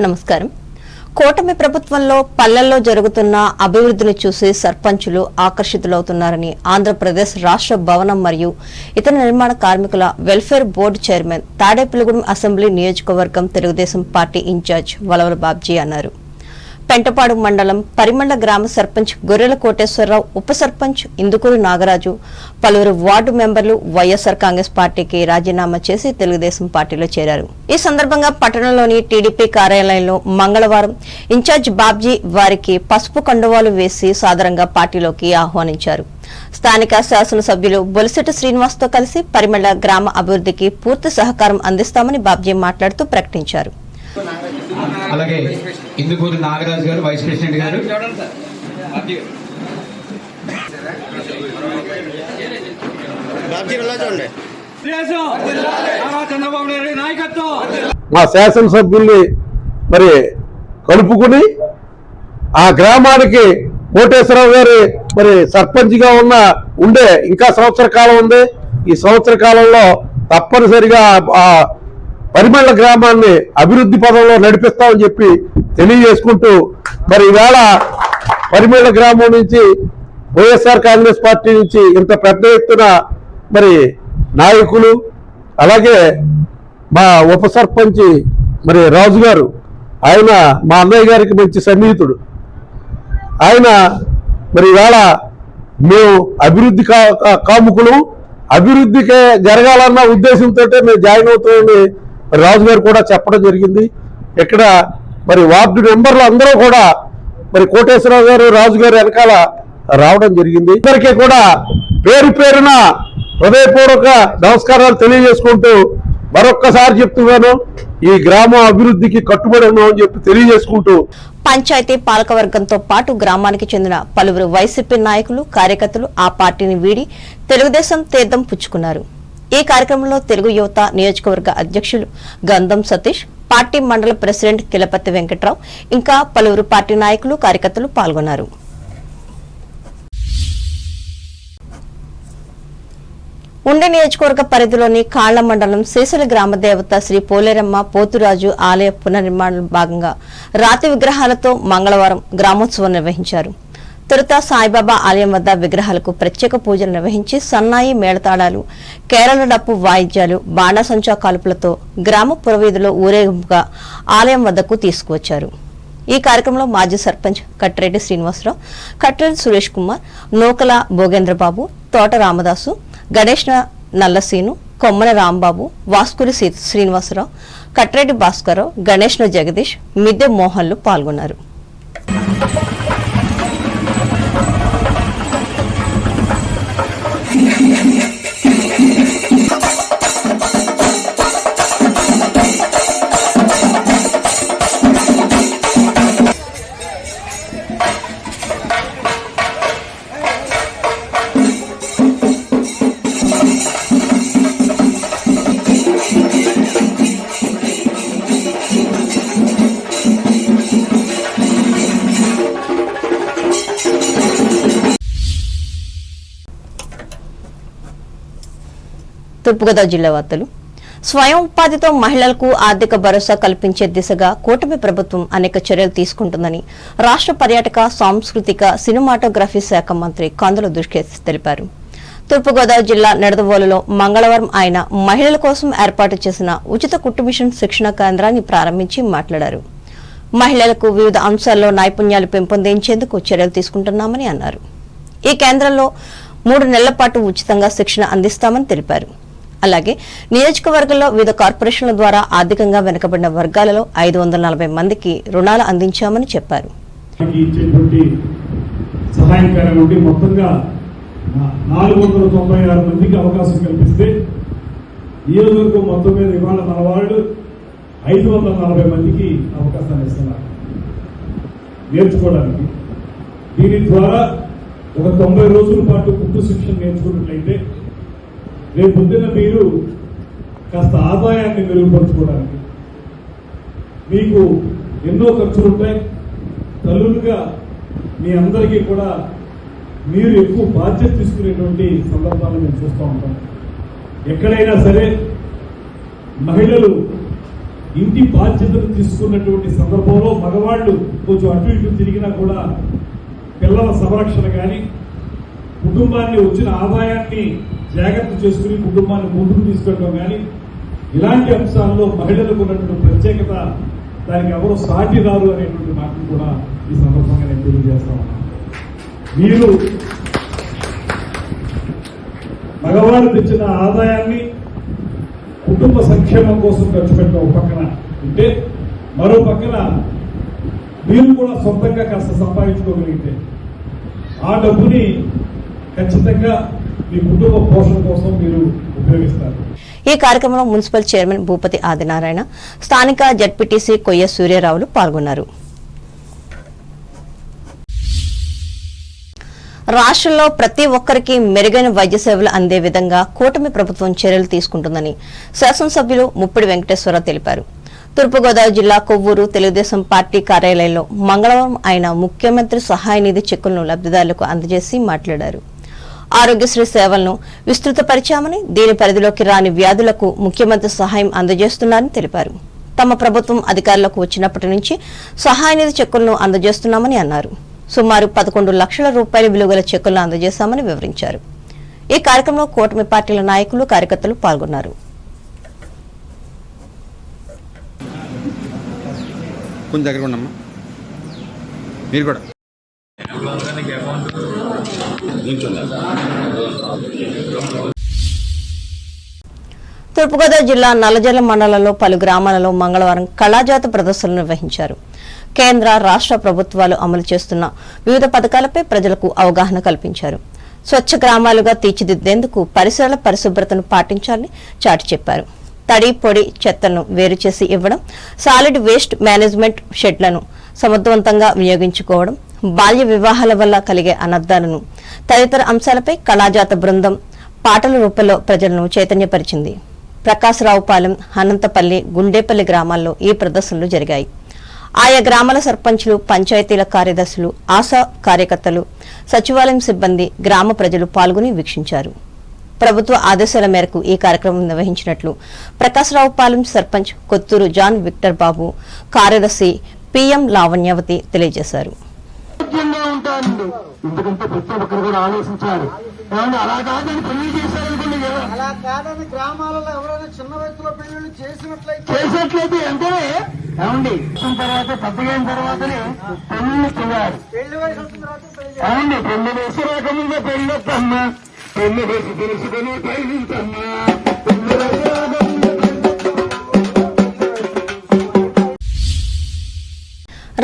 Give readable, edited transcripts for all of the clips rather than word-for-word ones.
నమస్కారం. కూటమి ప్రభుత్వంలో పల్లెల్లో జరుగుతున్న అభివృద్ధిని చూసి సర్పంచులు ఆకర్షితులవుతున్నారని ఆంధ్రప్రదేశ్ రాష్ట్ర భవనం మరియు ఇతర నిర్మాణ కార్మికుల welfare board chairman Tadepalligudem assembly నియోజకవర్గం తెలుగుదేశం పార్టీ ఇన్ఛార్జ్ వలవల బాబ్జీ అన్నారు. పెంటపాడు మండలం పరిమళ గ్రామ సర్పంచ్ గొర్రెల కోటేశ్వరరావు, ఉప సర్పంచ్ ఇందుకూరు నాగరాజు, పలువురు వార్డు మెంబర్లు వైఎస్ఆర్ కాంగ్రెస్ పార్టీకి రాజీనామా చేసి తెలుగుదేశం పార్టీలో చేరారు. ఈ సందర్భంగా పట్టణంలోని టీడీపీ కార్యాలయంలో మంగళవారం ఇన్ఛార్జ్ బాబ్జీ వారికి పసుపు కండువాలు వేసి సాదరంగా పార్టీలోకి ఆహ్వానించారు. స్థానిక శాసనసభ్యులు బొలిశెట్టి శ్రీనివాస్తో కలిసి పరిమళ గ్రామ అభివృద్ధికి పూర్తి సహకారం అందిస్తామని బాబ్జీ మాట్లాడుతూ ప్రకటించారు. అలాగే ఇందుకూరు నాగరాజు గారు, వైస్ ప్రెసిడెంట్ గారు, మా శాసనసభ్యుల్ని మరి కలుపుకుని ఆ గ్రామానికి కోటేశ్వరరావు గారు మరి సర్పంచ్ గా ఉండే ఇంకా సంవత్సర కాలం ఉంది. ఈ సంవత్సర కాలంలో తప్పనిసరిగా ఆ పరిమళ గ్రామాన్ని అభివృద్ధి పదంలో నడిపిస్తామని చెప్పి తెలియజేసుకుంటూ మరి ఈవేళ పరిమళ గ్రామం నుంచి వైఎస్ఆర్ కాంగ్రెస్ పార్టీ నుంచి ఇంత పెద్ద ఎత్తున మరి నాయకులు, అలాగే మా ఉప సర్పంచ్ మరి రాజు గారు, ఆయన మా అన్నయ్య గారికి మంచి సన్నిహితుడు. ఆయన మరి ఈవేళ మేము అభివృద్ధి కాముకులు, అభివృద్ధికే జరగాలన్న ఉద్దేశంతో మేము జాయిన్ అవుతామని రాజు గారు కూడా చెప్పడం జరిగింది. ఇక్కడ మరి వార్డు మెంబర్లు అందరూ కూడా మరి కోటేశ్వరరావు గారు, రాజు గారు వెనకాల రావడం జరిగింది. ఇద్దరికీ కూడా పేరు పేరున హృదయపూర్వక నమస్కారాలు తెలియజేసుకుంటూ మరొక్కసారి చెప్తున్నాను, ఈ గ్రామం అభివృద్ధికి కట్టుబడి ఉన్నామని చెప్పి తెలియజేసుకుంటూ పంచాయతీ పాలకవర్గంతో పాటు గ్రామానికి చెందిన పలువురు వైసీపీ నాయకులు, కార్యకర్తలు ఆ పార్టీని వీడి తెలుగుదేశం తీర్థం పుచ్చుకున్నారు. ఈ కార్యక్రమంలో తెలుగు యువత నియోజకవర్గ అధ్యక్షులు గంధం సతీష్, పార్టీ మండల ప్రెసిడెంట్ కిలపతి వెంకట్రావు, ఇంకా పలువురు పార్టీ నాయకులు, కార్యకర్తలు పాల్గొన్నారు. ఉండి నియోజకవర్గ పరిధిలోని కాళ్ల మండలం శేషల గ్రామ దేవత శ్రీ పోలేరమ్మ పోతురాజు ఆలయ పునర్నిర్మాణంలో భాగంగా రాతి విగ్రహాలతో మంగళవారం గ్రామోత్సవం నిర్వహించారు. తొలుత సాయిబాబా ఆలయం వద్ద విగ్రహాలకు ప్రత్యేక పూజలు నిర్వహించి సన్నాయి, మేళతాళాలు, కేరళ డప్పు వాయిద్యాలు, బాణాసంచా కాల్పులతో గ్రామ పురవీధిలో ఊరేగింపుగా ఆలయం వద్దకు తీసుకువచ్చారు. ఈ కార్యక్రమంలో మాజీ సర్పంచ్ కట్టిరెడ్డి శ్రీనివాసరావు, కట్టిరెడ్డి సురేష్ కుమార్, నూకల భోగేంద్రబాబు, తోట రామదాసు, గణేష్ నల్లసీను, కొమ్మన రాంబాబు, వాస్కూరి శ్రీనివాసరావు, కట్టిరెడ్డి భాస్కరరావు, గణేష్ జగదీష్, మిద్దె మోహన్లు పాల్గొన్నారు. తూర్పుగోదావరి జిల్లా వార్తలు. స్వయం ఉపాధితో మహిళలకు ఆర్థిక భరోసా కల్పించే దిశగా కూటమి ప్రభుత్వం అనేక చర్యలు తీసుకుంటుందని రాష్ట్ర పర్యాటక, సాంస్కృతిక, సినిమాటోగ్రఫీ శాఖ మంత్రి కందుల దుర్గేష్ తెలిపారు. తూర్పుగోదావరి జిల్లా నిడదవోలులో మంగళవారం ఆయన మహిళల కోసం ఏర్పాటు చేసిన ఉచిత కుట్టు మిషన్ శిక్షణ కేంద్రాన్ని ప్రారంభించి మాట్లాడారు. మహిళలకు వివిధ అంశాల్లో నైపుణ్యాలు పెంపొందించేందుకు చర్యలు తీసుకుంటున్నామని అన్నారు. ఈ కేంద్రంలో 3 నెలల పాటు ఉచితంగా శిక్షణ అందిస్తామని తెలిపారు. అలాగే నియోజకవర్గంలో వివిధ కార్పొరేషన్ల ద్వారా ఆర్థికంగా వెనుకబడిన వర్గాలలో 540 మందికి రుణాలు అందించామని చెప్పారు. మొత్తంగా 496 మందికి అవకాశం కల్పిస్తే నియోజకవర్గం మొత్తం మీద ఇవాళ మన వాళ్ళు 540 మందికి అవకాశాన్ని ఇస్తున్నారు నేర్చుకోవడానికి. దీని ద్వారా ఒక 90 రోజుల పాటు కుట్టు శిక్షణ నేర్చుకున్నట్లయితే రేపు పొద్దున్న మీరు కాస్త ఆదాయాన్ని మెరుగుపరచుకోవడానికి మీకు ఎన్నో ఖర్చులు ఉంటాయి. తల్లులుగా మీ అందరికీ కూడా మీరు ఎక్కువ బాధ్యత తీసుకునేటువంటి సందర్భాలను మేము చూస్తూ ఉంటాం. ఎక్కడైనా సరే మహిళలు ఇంటి బాధ్యతలు తీసుకున్నటువంటి సందర్భంలో మగవాళ్ళు కొంచెం అటు ఇటు తిరిగినా కూడా పిల్లల సంరక్షణ కానీ కుటుంబాన్ని వచ్చిన ఆదాయాన్ని జాగ్రత్త చేసుకుని కుటుంబాన్ని ముందుకు తీసుకెళ్ళడం కానీ ఇలాంటి అంశాల్లో మహిళలకు ఉన్నటువంటి ప్రత్యేకత దానికి ఎవరు సాటి రారు అనేటువంటి మాటను కూడా ఈ సందర్భంగా నేను తెలియజేస్తా ఉన్నాను. మీరు మగవారు తెచ్చిన ఆదాయాన్ని కుటుంబ సంక్షేమం కోసం ఖర్చు పెట్టిన ఒక పక్కన ఉంటే మరో పక్కన మీరు కూడా సొంతంగా కాస్త సంపాదించుకోగలిగితే ఆ డబ్బుని ఖచ్చితంగా మీ కుటుంబ పోషణ కోసం మీరు ఉపయోగిస్తారు. ఈ కార్యక్రమంలో మున్సిపల్ చైర్మన్ భూపతి ఆదినారాయణ, స్థానిక జడ్పీటీసీ కొయ్య సూర్యరావులు పాల్గొన్నారు. రాష్ట్రంలో ప్రతి ఒక్కరికి మెరుగైన వైద్య సేవలు అందే విధంగా కూటమి ప్రభుత్వం చర్యలు తీసుకుంటుందని శాసనసభ్యులు ముప్పిడి వెంకటేశ్వరరావు తెలిపారు. తూర్పుగోదావరి జిల్లా కొవ్వూరు తెలుగుదేశం పార్టీ కార్యాలయంలో మంగళవారం ఆయన ముఖ్యమంత్రి సహాయ నిధి చెక్కులను లబ్దిదారులకు అందజేసి మాట్లాడారు. ఆరోగ్యశ్రీ సేవలను విస్తృతపరిచామని, దీని పరిధిలోకి రాని వ్యాధులకు ముఖ్యమంత్రి సహాయం అందజేస్తున్నారని తెలిపారు. తమ ప్రభుత్వం అధికారంలోకి వచ్చినప్పటి నుంచి సహాయ నిధి చెక్కులను అందజేస్తున్నామని అన్నారు. సుమారు 11 లక్షల రూపాయల విలువగల చెక్కులను అందజేశామని వివరించారు. ఈ కార్యక్రమంలో కూటమి పార్టీల నాయకులు, కార్యకర్తలు పాల్గొన్నారు. తూర్పుగోదావరి జిల్లా నల్లజర్ల మండలంలో పలు గ్రామాలలో మంగళవారం కళాజాత ప్రదర్శనలు నిర్వహించారు. కేంద్ర, రాష్ట్ర ప్రభుత్వాలు అమలు చేస్తున్న వివిధ పథకాలపై ప్రజలకు అవగాహన కల్పించారు. స్వచ్ఛ గ్రామాలుగా తీర్చిదిద్దేందుకు పరిసరాల పరిశుభ్రతను పాటించాలని చాటి చెప్పారు. తడి, పొడి చెత్తను వేరు చేసి ఇవ్వడం, సాలిడ్ వేస్ట్ మేనేజ్మెంట్ షెడ్లను సమర్థవంతంగా వినియోగించుకోవడం, బాల్య వివాహాల వల్ల కలిగే అనర్థాలను తదితర అంశాలపై కళాజాత బృందం పాటల రూపంలో ప్రజలను చైతన్యపరిచింది. ప్రకాశరావుపాలెం, అనంతపల్లి, గుండేపల్లి గ్రామాల్లో ఈ ప్రదర్శనలు జరిగాయి. ఆయా గ్రామాల సర్పంచులు, పంచాయతీల కార్యదర్శులు, ఆశా కార్యకర్తలు, సచివాలయం సిబ్బంది, గ్రామ ప్రజలు పాల్గొని వీక్షించారు. ప్రభుత్వ ఆదేశాల మేరకు ఈ కార్యక్రమం నిర్వహించినట్లు ప్రకాశరావుపాలెం సర్పంచ్ కొత్తూరు జాన్ విక్టర్ బాబు, కార్యదర్శి పిఎం లావణ్యవతి తెలియజేశారు. అలా కాదని గ్రామాలలో ఎవరైనా చిన్న వయసులో పెళ్లిళ్ళు చేసినట్లయితే వెంటనే ఏమండి తర్వాత పెద్దగైన తర్వాతనే పెళ్లి చేయాలి. పెళ్లి వయసు వచ్చిన తర్వాత ఏమండి పెళ్లి వయసు రాకముందే పెళ్ళొద్దమ్మా, పెళ్లి వయసు తెలుసుకుని పెళ్లించమ్మా.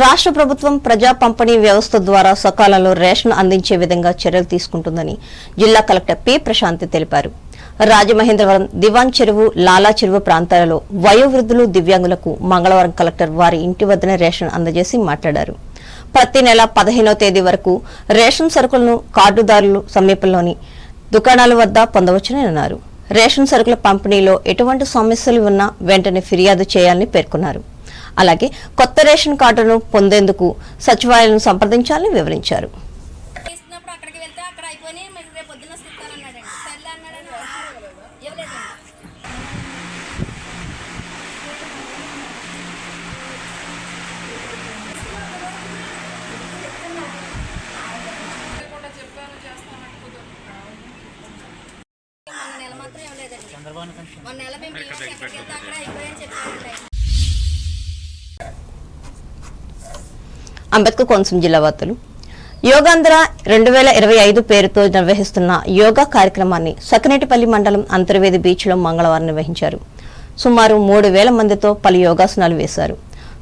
రాష్ట్ర ప్రభుత్వం ప్రజా పంపిణీ వ్యవస్థ ద్వారా సకాలంలో రేషన్ అందించే విధంగా చర్యలు తీసుకుంటుందని జిల్లా కలెక్టర్ పి ప్రశాంతి తెలిపారు. రాజమహేంద్రవరం, దివాన్ చెరువు, లాలా చెరువు ప్రాంతాలలో వయోవృద్ధులు, దివ్యాంగులకు మంగళవారం కలెక్టర్ వారి ఇంటి వద్దనే రేషన్ అందజేసి మాట్లాడారు. ప్రతి నెల 15వ తేదీ వరకు రేషన్ సరుకులను కార్డుదారులు సమీపంలోని దుకాణాల వద్ద పొందవచ్చని అన్నారు. రేషన్ సరుకుల పంపిణీలో ఎటువంటి సమస్యలు ఉన్నా వెంటనే ఫిర్యాదు చేయాలని పేర్కొన్నారు. అలాగే కొత్త రేషన్ కార్డును పొందేందుకు సచివాలయం సంప్రదించాలని వివరించారు. అంబేద్కర్ కోనసీమ జిల్లా వార్తలు. యోగాంధ్ర 2025 పేరుతో నిర్వహిస్తున్న యోగా కార్యక్రమాన్ని సకినేటిపల్లి మండలం అంతర్వేది బీచ్ లో మంగళవారం నిర్వహించారు. సుమారు 3000 మందితో పలు యోగాసనాలు వేశారు.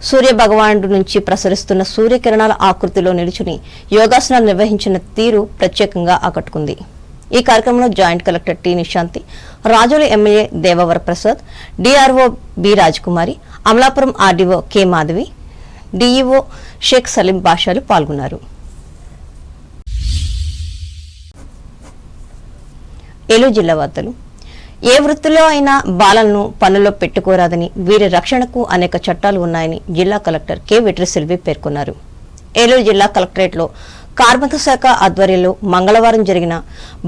సూర్య భగవానుడి నుంచి ప్రసరిస్తున్న సూర్యకిరణాల ఆకృతిలో నిలుచుని యోగాసనాలు నిర్వహించిన తీరు ప్రత్యేకంగా ఆకట్టుకుంది. ఈ కార్యక్రమంలో joint collector T Nishanthi, Razole MLA Devavara Prasad, DRO B Rajakumari, Amalapuram RDO K Madhavi, DEO Sheikh Saleem బాషాలు పాల్గొన్నారు. ఏలూరు జిల్లా వార్తలు. ఏ వృత్తిలో అయినా బాలలను పనుల్లో పెట్టుకోరాదని, వీరి రక్షణకు అనేక చట్టాలు ఉన్నాయని జిల్లా కలెక్టర్ కె వెట్రిసెల్వి పేర్కొన్నారు. ఏలూరు జిల్లా కలెక్టరేట్లో కార్మిక శాఖ ఆధ్వర్యంలో మంగళవారం జరిగిన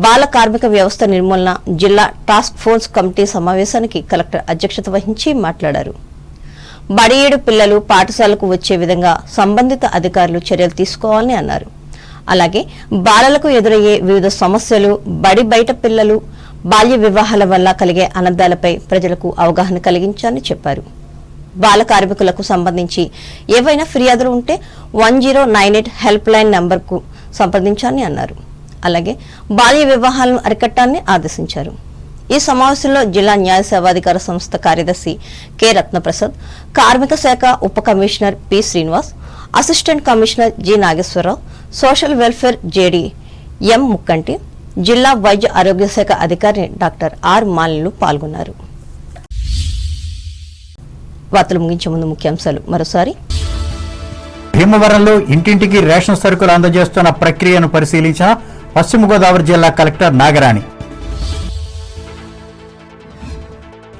బాల కార్మిక వ్యవస్థ నిర్మూలన జిల్లా టాస్క్ ఫోర్స్ కమిటీ సమావేశానికి కలెక్టర్ అధ్యక్షత వహించి మాట్లాడారు. బడియేడు పిల్లలు పాఠశాలకు వచ్చే విధంగా సంబంధిత అధికారులు చర్యలు తీసుకోవాలని అన్నారు. అలాగే బాలలకు ఎదురయ్యే వివిధ సమస్యలు, బడి బయట పిల్లలు, బాల్య వివాహాల వల్ల కలిగే అనర్థాలపై ప్రజలకు అవగాహన కలిగించాలని చెప్పారు. బాల కార్మికులకు సంబంధించి ఏవైనా ఫిర్యాదులు ఉంటే 1098 హెల్ప్ లైన్ నంబర్కు సంప్రదించాలని అన్నారు. అలాగే బాల్య వివాహాలను అరికట్టాలని ఆదేశించారు. ఈ సమావేశంలో జిల్లా న్యాయ సేవాధికార సంస్థ కార్యదర్శి కె రత్నప్రసాద్, కార్మిక శాఖ ఉప commissioner P Srinivas, assistant commissioner G Nageswararao, social welfare JD M Mukkanti, జిల్లా వైద్య ఆరోగ్య శాఖ అధికారి డాక్టర్ ఆర్ మాలిన్లు పాల్గొన్నారు. వార్తలు ముగించే ముందు ముఖ్యాంశాలు మరోసారి. భీమవరంలో ఇంటింటికి రేషన్ సరుకులు అందజేస్తున్న ప్రక్రియను పరిశీలించిన పశ్చిమ గోదావరి జిల్లా కలెక్టర్ నాగరాణి.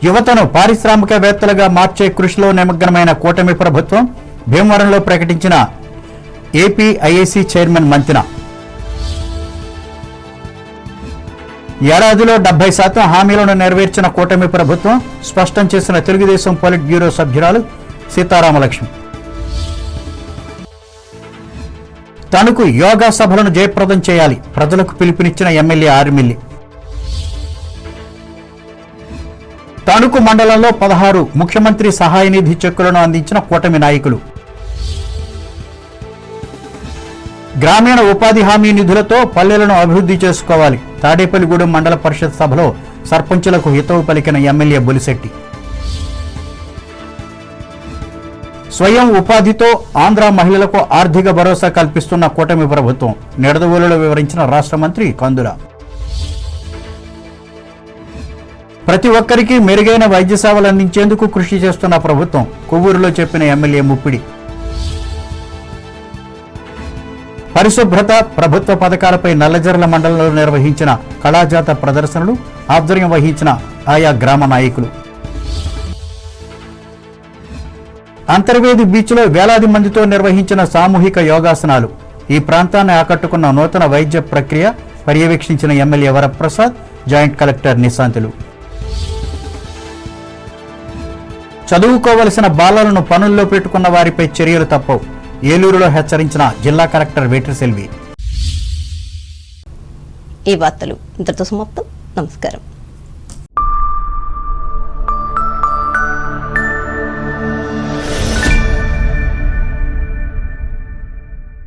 యువతను పారిశ్రామికవేత్తలుగా మార్చే కృషిలో నిమగ్నమైన కూటమి ప్రభుత్వం భీమవరంలో ప్రకటించిన ఏపీఐఏసీ చైర్మన్ మంతెన. ఏడాదిలో 70% హామీలను నెరవేర్చిన కూటమి ప్రభుత్వం స్పష్టం చేసిన తెలుగుదేశం పొలిట్ బ్యూరో సభ్యురాలు సీతారామలక్ష్మి. తణుకు యోగా సభలను జయప్రదం చేయాలి, ప్రజలకు పిలుపునిచ్చిన ఎమ్మెల్యే ఆర్మిల్లి. తణుకు మండలంలో 16 ముఖ్యమంత్రి సహాయ నిధి చెక్కులను అందించిన కూటమి నాయకులు. గ్రామీణ ఉపాధి హామీ నిధులతో పల్లెలను అభివృద్ధి చేసుకోవాలి, తాడేపల్లిగూడెం మండల పరిషత్ సభలో సర్పంచులకు హితవు పలికిన ఎమ్మెల్యే బొలిశెట్టి. స్వయం ఉపాధితో ఆంధ్ర మహిళలకు ఆర్థిక భరోసా కల్పిస్తున్న కూటమి ప్రభుత్వం నిడదవోలులో వివరించిన రాష్ట్ర మంత్రి కందుల. ప్రతి ఒక్కరికి మెరుగైన వైద్య సేవలు అందించేందుకు కృషి చేస్తున్న ప్రభుత్వం కొవ్వూరులో చెప్పిన ఎమ్మెల్యే ముప్పిడి. పరిశుభ్రత ప్రభుత్వ పథకాలపై నల్లజర్ల మండలంలో నిర్వహించిన కళాజాత ప్రదర్శనలు ఆధ్వర్యం వహించిన ఆయా గ్రామ నాయకులు. అంతర్వేది బీచ్లో వేలాది మందితో నిర్వహించిన సామూహిక యోగాసనాలు. ఈ ప్రాంతాన్ని ఆకట్టుకున్న నూతన వైద్య ప్రక్రియ పర్యవేక్షించిన ఎమ్మెల్యే వరప్రసాద్, జాయింట్ కలెక్టర్ నిశాంతులు. చదువుకోవలసిన బాలలను పనుల్లో పెట్టుకున్న వారిపై చర్యలు తప్పవు, ఏలూరులో హెచ్చరించిన జిల్లా కలెక్టర్ వేట్రిసెల్వి. ఈ వార్తలు ఇంతటితో సమాప్తం. నమస్కారం.